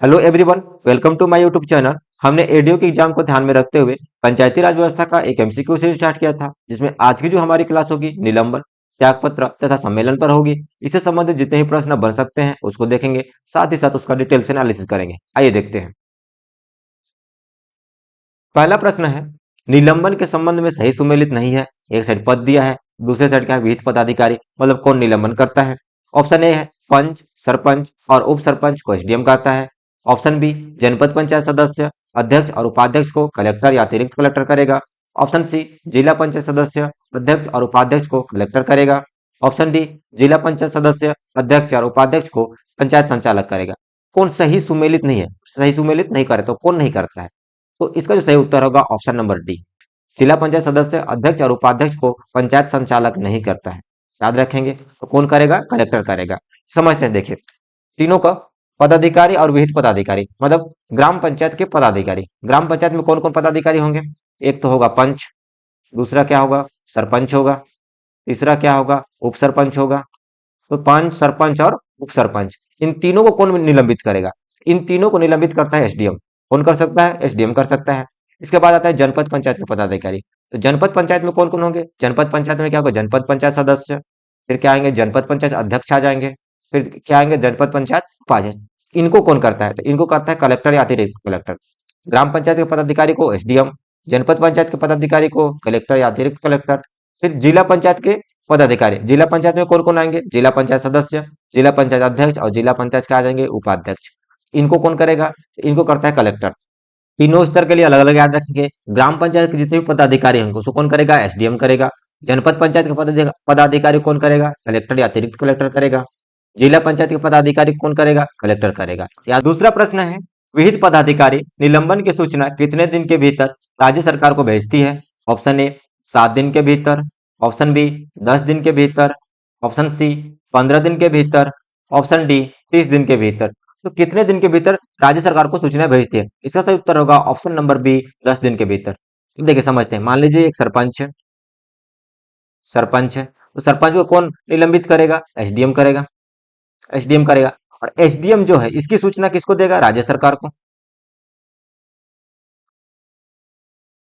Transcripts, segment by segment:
Hello everyone, welcome to my YouTube channel. हमने ADO के exam को ध्यान में रखते हुए पंचायती राज व्यवस्था का एक एमसीक्यू सीरीज स्टार्ट किया था, जिसमें आज की जो हमारी क्लास होगी निलंबन, त्यागपत्र तथा सम्मेलन पर होगी। इससे संबंधित जितने ही प्रश्न बन सकते हैं उसको देखेंगे, साथ ही साथ उसका डिटेल से एनालिसिस करेंगे। आइए देखते हैं। पहला प्रश्न है, निलंबन के संबंध में सही सुमेलित नहीं है। एक साइड पद दिया है, दूसरे साइड क्या है, विहित पदाधिकारी, मतलब कौन निलंबन करता है। ऑप्शन ए है पंच, सरपंच और उप सरपंच को एसडीएम करता है। ऑप्शन बी, जनपद पंचायत सदस्य, अध्यक्ष और उपाध्यक्ष को कलेक्टर या अतिरिक्त कलेक्टर करेगा। ऑप्शन सी, जिला पंचायत सदस्य, अध्यक्ष और उपाध्यक्ष को कलेक्टर करेगा। ऑप्शन डी, जिला पंचायत सदस्य, अध्यक्ष और उपाध्यक्ष को पंचायत संचालक करेगा। कौन सही सुमेलित नहीं है, सही सुमेलित नहीं करे तो कौन नहीं करता है। तो इसका जो सही उत्तर होगा ऑप्शन नंबर डी, जिला पंचायत सदस्य, अध्यक्ष और उपाध्यक्ष को पंचायत संचालक नहीं करता है। याद रखेंगे, तो कौन करेगा, कलेक्टर करेगा। समझते हैं, देखिए तीनों का पदाधिकारी और विहित पदाधिकारी, मतलब ग्राम पंचायत के पदाधिकारी। ग्राम पंचायत में कौन कौन पदाधिकारी होंगे, एक तो होगा पंच, दूसरा क्या होगा, सरपंच होगा, तीसरा क्या होगा, उप सरपंच होगा। तो पंच, सरपंच और उप सरपंच, इन तीनों को कौन निलंबित करेगा, इन तीनों को निलंबित करता है एसडीएम। कौन कर सकता है, एसडीएम कर सकता है। इसके बाद आता है जनपद पंचायत के पदाधिकारी। तो जनपद पंचायत में कौन कौन होंगे, जनपद पंचायत में क्या होगा, जनपद पंचायत सदस्य, फिर क्या आएंगे, जनपद पंचायत अध्यक्ष आ जाएंगे, फिर क्या आएंगे, जनपद पंचायत उपाध्यक्ष। इनको कौन करता है, तो इनको करता है कलेक्टर या अतिरिक्त कलेक्टर। ग्राम पंचायत के पदाधिकारी को एसडीएम, जनपद पंचायत के पदाधिकारी को कलेक्टर या अतिरिक्त कलेक्टर। फिर जिला पंचायत के पदाधिकारी, जिला पंचायत में कौन कौन आएंगे, जिला पंचायत सदस्य, जिला पंचायत अध्यक्ष और जिला पंचायत के आ जाएंगे उपाध्यक्ष। इनको कौन करेगा, इनको करता है कलेक्टर। तीनों स्तर के लिए अलग अलग याद रखेंगे। ग्राम पंचायत के जितने भी पदाधिकारी होंगे उसको कौन करेगा, एसडीएम करेगा। जनपद पंचायत के पदाधिकारी कौन करेगा, कलेक्टर या अतिरिक्त कलेक्टर करेगा। जिला पंचायत के पदाधिकारी कौन करेगा, कलेक्टर करेगा। या दूसरा प्रश्न है, विहित पदाधिकारी निलंबन की सूचना कितने दिन के भीतर राज्य सरकार को भेजती है। ऑप्शन ए 7 दिन के भीतर, ऑप्शन बी 10 दिन के भीतर, ऑप्शन सी 15 दिन के भीतर, ऑप्शन डी 30 दिन के भीतर। तो कितने दिन के भीतर राज्य सरकार को सूचना भेजती है, इसका सही उत्तर होगा ऑप्शन नंबर बी, 10 दिन के भीतर। तो देखिए समझते हैं, मान लीजिए एक सरपंच है, सरपंच है, तो सरपंच को कौन निलंबित करेगा, एसडीएम करेगा, एसडीएम करेगा। और एसडीएम जो है इसकी सूचना किसको देगा, राज्य सरकार को।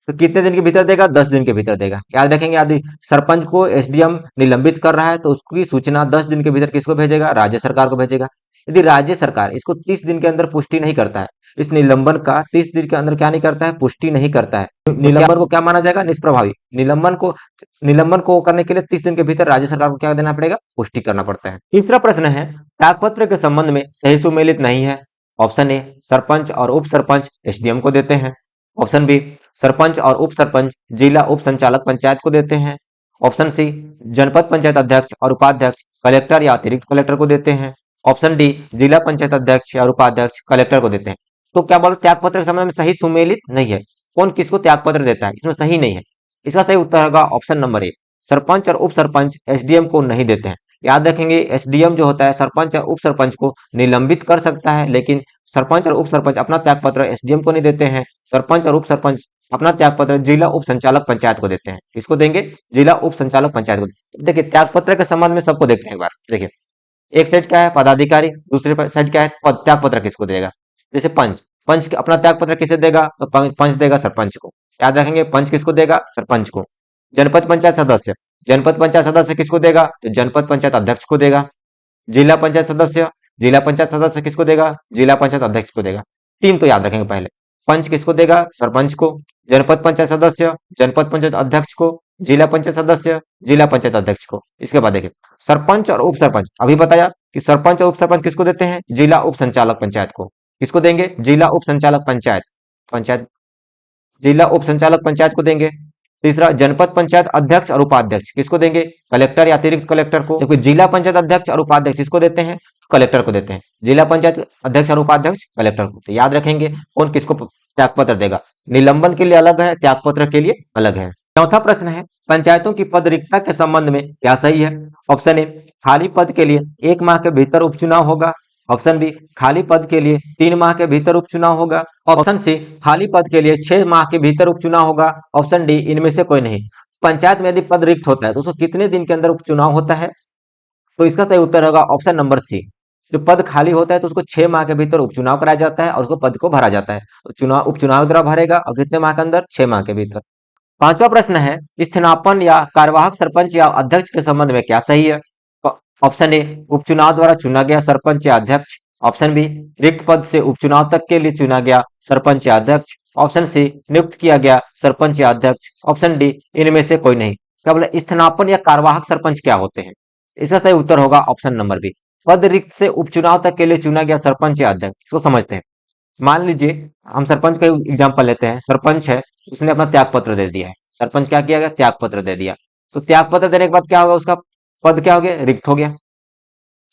तो कितने दिन के भीतर देगा, 10 दिन के भीतर देगा। याद रखेंगे, यदि सरपंच को एसडीएम निलंबित कर रहा है तो उसकी सूचना 10 दिन के भीतर किसको भेजेगा, राज्य सरकार को भेजेगा। यदि राज्य सरकार इसको 30 दिन के अंदर पुष्टि नहीं करता है, इस निलंबन का 30 दिन के अंदर क्या नहीं करता है, पुष्टि नहीं करता है, तो निलंबन को क्या माना जाएगा, निष्प्रभावी। निलंबन को करने के लिए 30 दिन के भीतर राज्य सरकार को क्या देना पड़ेगा, पुष्टि करना पड़ता है। तीसरा प्रश्न है, त्यागपत्र के संबंध में सही सुमेलित नहीं है। ऑप्शन ए, सरपंच और उप सरपंच एसडीएम को देते हैं। ऑप्शन बी, सरपंच और उप सरपंच जिला उप संचालक पंचायत को देते हैं। ऑप्शन सी, जनपद पंचायत अध्यक्ष और उपाध्यक्ष कलेक्टर या अतिरिक्त कलेक्टर को देते हैं। ऑप्शन डी, जिला पंचायत अध्यक्ष या उपाध्यक्ष कलेक्टर को देते हैं। तो क्या बोलो, त्यागपत्र के संबंध में सही सुमेलित नहीं है। कौन किसको त्यागपत्र देता है, इसमें सही नहीं है। इसका सही उत्तर होगा ऑप्शन नंबर ए, सरपंच और उप सरपंच एसडीएम को नहीं देते हैं। याद रखेंगे, एसडीएम जो होता है सरपंच और उप सरपंच को निलंबित कर सकता है, लेकिन सरपंच और उप सरपंच अपना त्यागपत्र एसडीएम को नहीं देते हैं। सरपंच और उप सरपंच अपना त्यागपत्र जिला उप संचालक पंचायत को देते हैं। किसको देंगे, जिला उप संचालक पंचायत को। देखिए त्यागपत्र के संबंध में सबको देखते हैं एक बार। देखिए एक साइड क्या है, पदाधिकारी, दूसरे साइड क्या है, त्यागपत्र किसको देगा। जैसे पंच, अपना त्यागपत्र किसे देगा, तो पंच देगा सरपंच को। याद रखेंगे, पंच किसको देगा, सरपंच को। जनपद पंचायत सदस्य, किसको देगा, तो जनपद पंचायत अध्यक्ष को देगा। जिला पंचायत सदस्य, किसको देगा, जिला पंचायत अध्यक्ष को देगा। तीन तो याद रखेंगे, पहले पंच किसको देगा, सरपंच को। जनपद पंचायत सदस्य, जनपद पंचायत अध्यक्ष को। जिला पंचायत सदस्य, जिला पंचायत अध्यक्ष को। इसके बाद देखिए सरपंच और उप सरपंच, अभी बताया कि सरपंच और उप सरपंच किसको देते हैं, जिला उप संचालक पंचायत को। किसको देंगे, जिला उप संचालक पंचायत जिला उप संचालक पंचायत को देंगे। तीसरा, जनपद पंचायत अध्यक्ष और उपाध्यक्ष किसको देंगे, कलेक्टर या अतिरिक्त कलेक्टर को। जबकि जिला पंचायत अध्यक्ष और उपाध्यक्ष किसको देते हैं, कलेक्टर को देते हैं। जिला पंचायत अध्यक्ष और उपाध्यक्ष कलेक्टर को। तो याद रखेंगे कौन किसको त्यागपत्र देगा, निलंबन के लिए अलग है, त्यागपत्र के लिए अलग है। चौथा प्रश्न है, पंचायतों की पद रिक्तता के संबंध में क्या सही है। ऑप्शन ए, खाली पद के लिए 1 माह के भीतर उपचुनाव होगा। ऑप्शन बी, खाली पद के लिए 3 माह के भीतर उपचुनाव होगा। ऑप्शन सी, खाली पद के लिए 6 माह के भीतर उपचुनाव होगा। ऑप्शन डी, इनमें से कोई नहीं। पंचायत में यदि पद रिक्त होता है तो उसको कितने दिन के अंदर उपचुनाव होता है, तो इसका सही उत्तर होगा ऑप्शन नंबर सी, जो पद खाली होता है तो उसको 6 माह के भीतर उपचुनाव कराया जाता है और उसको पद को भरा जाता है। तो चुनाव उपचुनाव द्वारा भरेगा और कितने माह के अंदर? 6 माह के भीतर। पांचवा प्रश्न है, स्थानापन्न या कार्यवाहक सरपंच या अध्यक्ष के संबंध में क्या सही है? ऑप्शन ए, उपचुनाव द्वारा चुना गया सरपंच या अध्यक्ष। ऑप्शन बी, रिक्त पद से उपचुनाव तक के लिए चुना गया सरपंच या अध्यक्ष। ऑप्शन सी, नियुक्त किया गया सरपंच या अध्यक्ष। ऑप्शन डी, इनमें से कोई नहीं। क्या बोले? स्थानापन्न या कार्यवाहक सरपंच क्या होते हैं? इसका सही उत्तर होगा ऑप्शन नंबर बी, पद रिक्त से उपचुनाव तक के लिए चुना गया सरपंच या अध्यक्ष। इसको समझते हैं। मान लीजिए हम सरपंच का एग्जाम्पल लेते हैं। सरपंच है, उसने अपना त्याग पत्र दे दिया है। सरपंच क्या किया गया? त्याग पत्र दे दिया। तो त्याग पत्र देने के बाद क्या होगा? उसका पद क्या हो गया? रिक्त हो गया।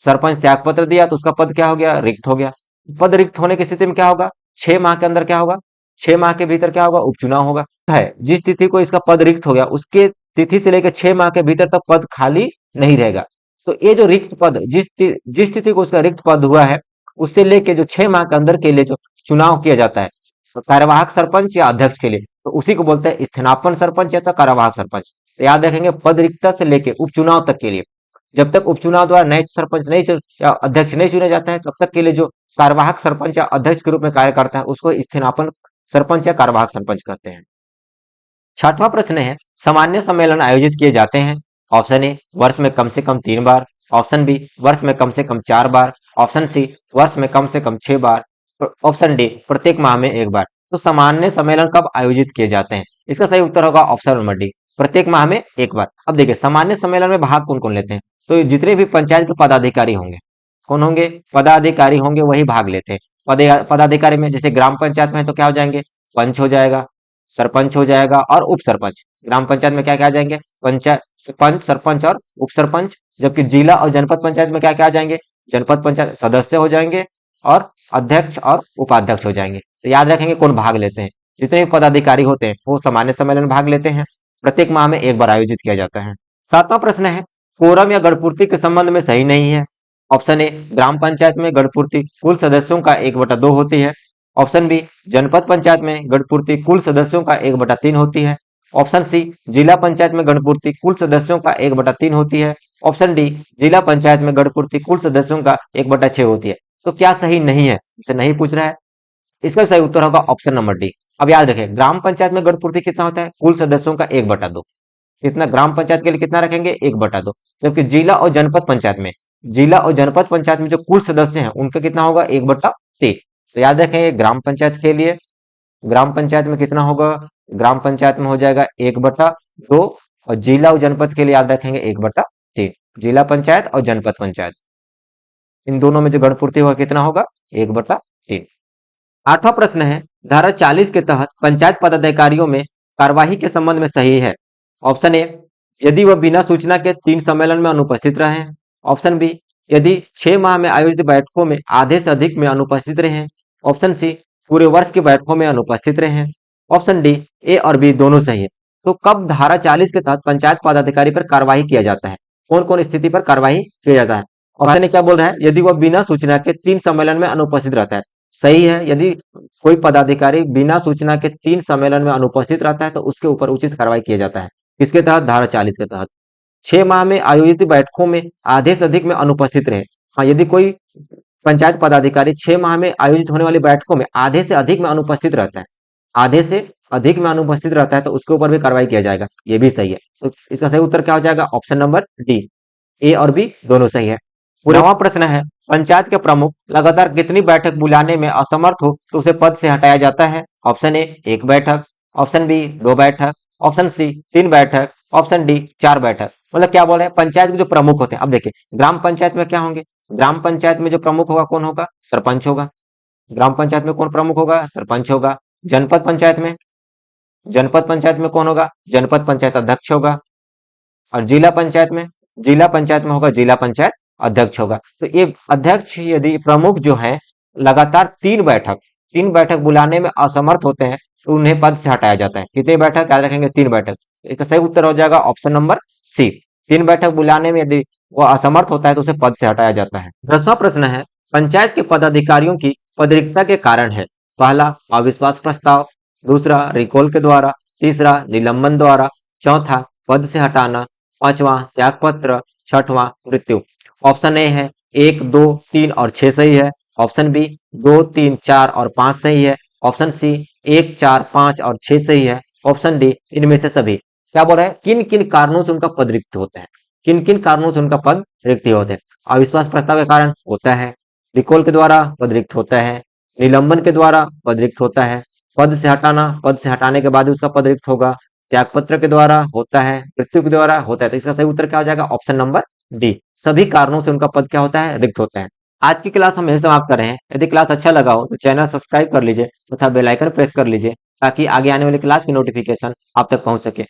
सरपंच त्याग पत्र दिया तो उसका पद क्या हो गया? रिक्त हो गया। पद रिक्त होने की स्थिति में क्या होगा? 6 माह के अंदर क्या होगा? 6 माह के भीतर क्या होगा? उपचुनाव होगा। है जिस तिथि को इसका पद रिक्त हो गया उसके तिथि से लेकर 6 माह के भीतर तक पद खाली नहीं रहेगा। तो ये जो रिक्त पद जिस तिथि को उसका रिक्त पद हुआ है उससे लेके जो 6 माह के अंदर के लिए जो चुनाव किया जाता है तो कार्यवाहक सरपंच या अध्यक्ष के लिए, तो उसी को बोलते हैं स्थानापन्न सरपंच या तो कार्यवाहक सरपंच। तो याद रखेंगे, पद रिक्तता से लेके उपचुनाव तक के लिए, जब तक उपचुनाव द्वारा नए सरपंच नहीं या अध्यक्ष नहीं चुने जाता है तब तक के लिए जो कार्यवाहक सरपंच या अध्यक्ष के रूप में कार्य करता है उसको स्थानापन्न सरपंच या कार्यवाहक सरपंच कहते हैं। छठवां प्रश्न है, सामान्य सम्मेलन आयोजित किए जाते हैं। ऑप्शन ए, वर्ष में कम से कम 3 बार। ऑप्शन बी, वर्ष में कम से कम 4 बार। ऑप्शन सी, वर्ष में कम से कम 6 बार। ऑप्शन डी, प्रत्येक माह में 1 बार। तो सामान्य सम्मेलन कब आयोजित किए जाते हैं? इसका सही उत्तर होगा ऑप्शन नंबर डी, प्रत्येक माह में 1 बार। अब देखिए, सामान्य सम्मेलन में भाग कौन कौन लेते हैं? तो जितने भी पंचायत के पदाधिकारी होंगे, कौन होंगे? पदाधिकारी होंगे, वही भाग लेते हैं। पदाधिकारी में जैसे ग्राम पंचायत में है तो क्या हो जाएंगे? पंच हो जाएगा, सरपंच हो जाएगा और उप सरपंच। ग्राम पंचायत में क्या क्या आ जाएंगे? पंचायत, पंच, सरपंच और उप सरपंच। जबकि जिला और जनपद पंचायत में क्या क्या आ जाएंगे? जनपद पंचायत सदस्य हो जाएंगे और अध्यक्ष और उपाध्यक्ष हो जाएंगे। तो याद रखेंगे कौन भाग लेते हैं? जितने भी पदाधिकारी होते हैं वो सामान्य सम्मेलन में भाग लेते हैं। प्रत्येक माह में 1 बार आयोजित किया जाता है। सातवां प्रश्न है, कोरम या गणपूर्ति के संबंध में सही नहीं है। ऑप्शन ए, ग्राम पंचायत में गणपूर्ति कुल सदस्यों का 1/2 होती है। ऑप्शन बी, जनपद पंचायत में गणपूर्ति कुल सदस्यों का 1/3 होती है। ऑप्शन सी, जिला पंचायत में गणपूर्ति कुल सदस्यों का 1/3 होती है। ऑप्शन डी, जिला पंचायत में गणपूर्ति कुल सदस्यों का 1/6 होती है। तो क्या सही नहीं है? इसे नहीं पूछ रहा है। इसका सही उत्तर होगा ऑप्शन नंबर डी। अब याद रखें, ग्राम पंचायत में गणपूर्ति कितना होता है? कुल सदस्यों का 1/2। कितना? ग्राम पंचायत के लिए कितना रखेंगे? 1/2। जबकि जिला और जनपद पंचायत में, जिला और जनपद पंचायत में जो कुल सदस्य हैं उनका कितना होगा? 1/3। तो याद रखेंगे, ग्राम पंचायत के लिए, ग्राम पंचायत में कितना होगा? ग्राम पंचायत में हो जाएगा 1/2 और जिला और जनपद के लिए याद रखेंगे 1/3। जिला पंचायत और जनपद पंचायत, इन दोनों में जो गणपूर्ति होगा कितना होगा? 1/3। आठवां प्रश्न है, धारा 40 के तहत पंचायत पदाधिकारियों में कार्यवाही के संबंध में सही है। ऑप्शन ए, यदि वह बिना सूचना के 3 सम्मेलन में अनुपस्थित रहे। ऑप्शन बी, यदि 6 माह में आयोजित बैठकों में आधे से अधिक में अनुपस्थित रहे। ऑप्शन सी, पूरे वर्ष की बैठकों में अनुपस्थित रहे। ऑप्शन डी, ए और बी दोनों सही है। तो कब धारा 40 के तहत पंचायत पदाधिकारी पर कार्रवाई किया जाता है? कौन कौन स्थिति पर कार्रवाई किया जाता है? ऑप्शन क्या बोल रहा है? यदि वह बिना सूचना के 3 सम्मेलन में अनुपस्थित रहता है। सही है, यदि कोई पदाधिकारी बिना सूचना के 3 सम्मेलन में अनुपस्थित रहता है तो उसके ऊपर उचित कार्रवाई किया जाता है। किसके तहत? धारा 40 के तहत। 6 माह में आयोजित बैठकों में आधे से अधिक में अनुपस्थित रहे। हाँ, यदि कोई पंचायत पदाधिकारी 6 माह में आयोजित होने वाली बैठकों में आधे से अधिक में अनुपस्थित रहता है, आधे से अधिक में अनुपस्थित रहता है तो उसके ऊपर भी कार्रवाई किया जाएगा। ये भी सही है। तो इसका सही उत्तर क्या हो जाएगा? ऑप्शन नंबर डी, ए और बी दोनों सही है। 9वां प्रश्न है, पंचायत के प्रमुख लगातार कितनी बैठक बुलाने में असमर्थ हो तो उसे पद से हटाया जाता है? ऑप्शन ए, 1 बैठक। ऑप्शन बी, 2 बैठक। ऑप्शन सी, 3 बैठक। ऑप्शन डी, 4 बैठक। मतलब क्या बोल रहे हैं? पंचायत के जो प्रमुख होते हैं, अब देखिए ग्राम पंचायत में क्या होंगे? ग्राम पंचायत में जो प्रमुख होगा कौन होगा? सरपंच होगा। ग्राम पंचायत में कौन प्रमुख होगा? सरपंच होगा। जनपद पंचायत में, जनपद पंचायत में कौन होगा? जनपद पंचायत अध्यक्ष होगा। और जिला पंचायत में, जिला पंचायत में होगा जिला पंचायत अध्यक्ष होगा। तो ये अध्यक्ष यदि प्रमुख जो है लगातार 3 बैठक बुलाने में असमर्थ होते हैं तो उन्हें पद से हटाया जाता है। कितनी बैठक? याद रखेंगे 3 बैठक। इसका सही उत्तर हो जाएगा ऑप्शन नंबर सी, 3 बैठक बुलाने में यदि वो असमर्थ होता है तो उसे पद से हटाया जाता है। 10वां प्रश्न है, पंचायत के पदाधिकारियों की पदरिक्तता के कारण है। पहला, अविश्वास प्रस्ताव। दूसरा, रिकॉल के द्वारा। तीसरा, निलंबन द्वारा। चौथा, पद से हटाना। पांचवा, त्यागपत्र। छठवां, मृत्यु। ऑप्शन ए है 1, 2, 3 और 6 सही है। ऑप्शन बी 2, 3, 4 और 5 सही है। ऑप्शन सी 1, 4, 5 और 6 सही है। ऑप्शन डी इनमें से सभी। क्या बोल रहा है? किन किन कारणों से उनका पद रिक्त होता है? किन किन कारणों से उनका पद रिक्त होता है? अविश्वास प्रस्ताव के कारण होता है, रिकॉल के द्वारा पद रिक्त होता है, निलंबन के द्वारा पद रिक्त होता है, पद से हटाना, पद से हटाने के बाद ही उसका पद रिक्त होगा, त्यागपत्र के द्वारा होता है, मृत्यु के द्वारा होता है। तो इसका सही उत्तर क्या हो जाएगा? ऑप्शन नंबर डी, सभी कारणों से उनका पद क्या होता है? रिक्त होता है। आज की क्लास हम यही समाप्त कर रहे हैं। यदि क्लास अच्छा लगा हो तो चैनल सब्सक्राइब कर लीजिए तथा बेल आइकन प्रेस कर लीजिए ताकि आगे आने वाली क्लास की नोटिफिकेशन आप तक पहुंच सके।